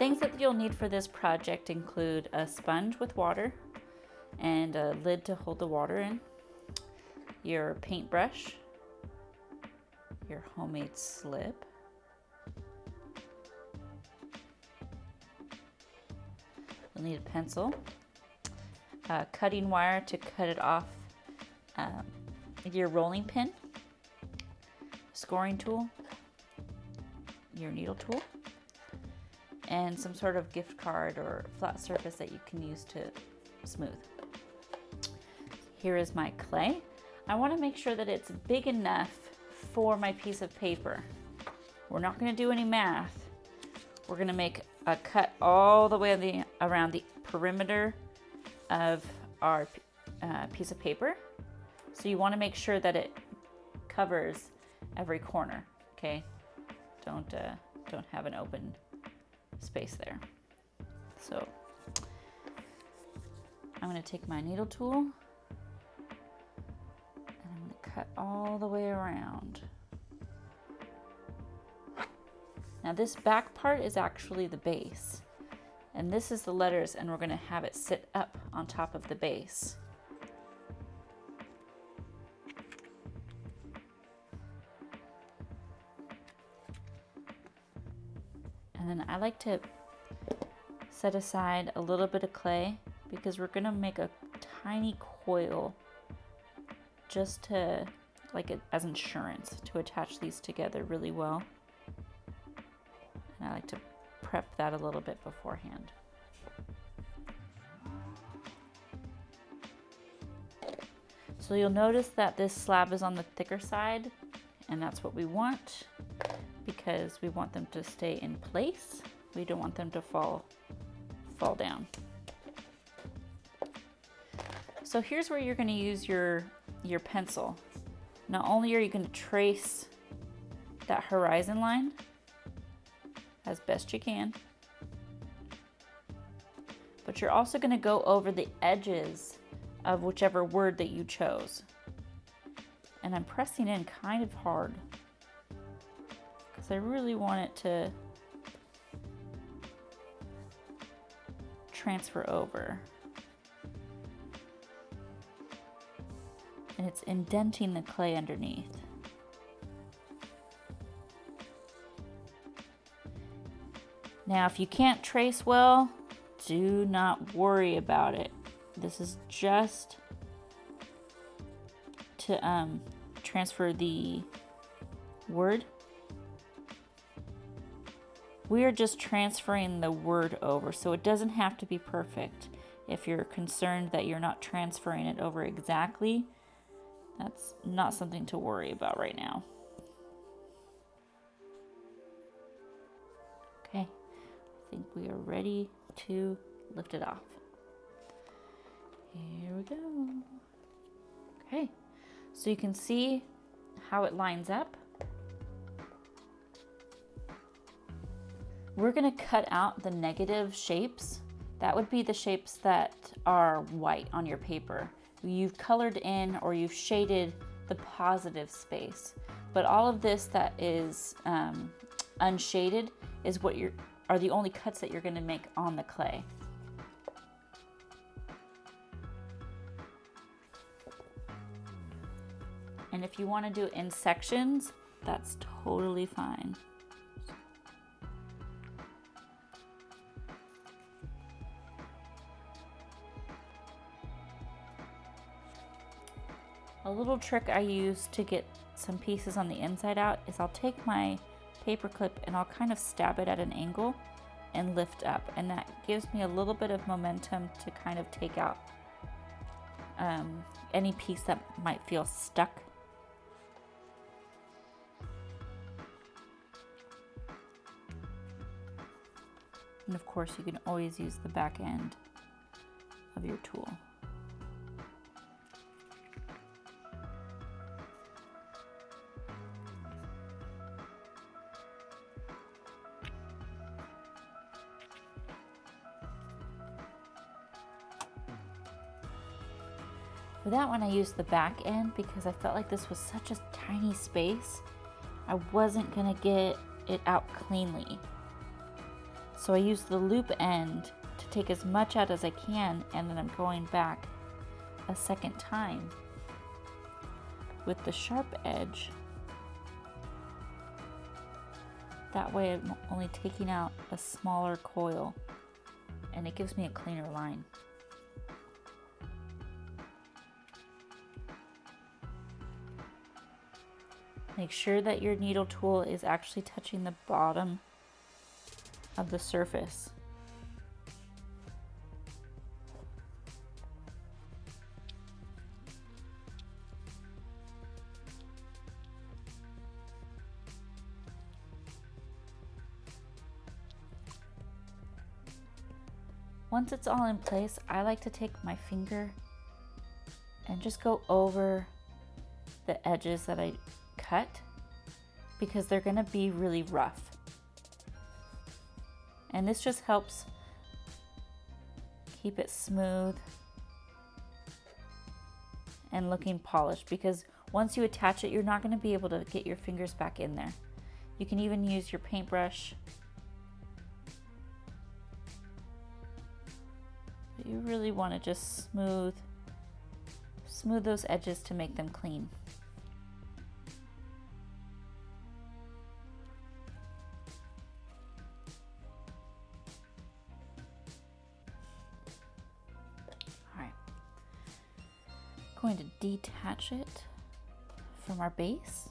things that you'll need for this project include a sponge with water and a lid to hold the water in, your paintbrush, your homemade slip, you'll need a pencil, a cutting wire to cut it off, your rolling pin, scoring tool, your needle tool, and some sort of gift card or flat surface that you can use to smooth. Here is my clay. I want to make sure that it's big enough for my piece of paper. We're not going to do any math. We're going to make a cut all the way around the perimeter of our piece of paper. So you want to make sure that it covers every corner, okay? Don't have an open space there. So I'm going to take my needle tool and I'm going to cut all the way around. Now this back part is actually the base, and this is the letters, and we're going to have it sit up on top of the base. And then I like to set aside a little bit of clay because we're going to make a tiny coil just to, as insurance, to attach these together really well. And I like to prep that a little bit beforehand. So you'll notice that this slab is on the thicker side, and that's what we want because we want them to stay in place. We don't want them to fall down. So here's where you're going to use your pencil. Not only are you going to trace that horizon line as best you can, but you're also going to go over the edges of whichever word that you chose. And I'm pressing in kind of hard because I really want it to transfer over. And it's indenting the clay underneath. Now, if you can't trace well, do not worry about it. This is just to transfer the word. We are just transferring the word over, so it doesn't have to be perfect. If you're concerned that you're not transferring it over exactly, that's not something to worry about right now. Okay. I think we are ready to lift it off. Here we go. Okay, so you can see how it lines up. We're going to cut out the negative shapes. That would be the shapes that are white on your paper. You've colored in or you've shaded the positive space. But all of this that is unshaded is are the only cuts that you're going to make on the clay. And if you want to do it in sections, that's totally fine. A little trick I use to get some pieces on the inside out is I'll take my paper clip and I'll kind of stab it at an angle and lift up, and that gives me a little bit of momentum to kind of take out any piece that might feel stuck. And of course you can always use the back end of your tool. For that one, I used the back end because I felt like this was such a tiny space. I wasn't gonna get it out cleanly. So I use the loop end to take as much out as I can, and then I'm going back a second time with the sharp edge. That way I'm only taking out a smaller coil, and it gives me a cleaner line. Make sure that your needle tool is actually touching the bottom of the surface. Once it's all in place, I like to take my finger and just go over the edges that I cut, because they're going to be really rough. And this just helps keep it smooth and looking polished, because once you attach it, you're not going to be able to get your fingers back in there. You can even use your paintbrush. But you really want to just smooth those edges to make them clean. Going to detach it from our base.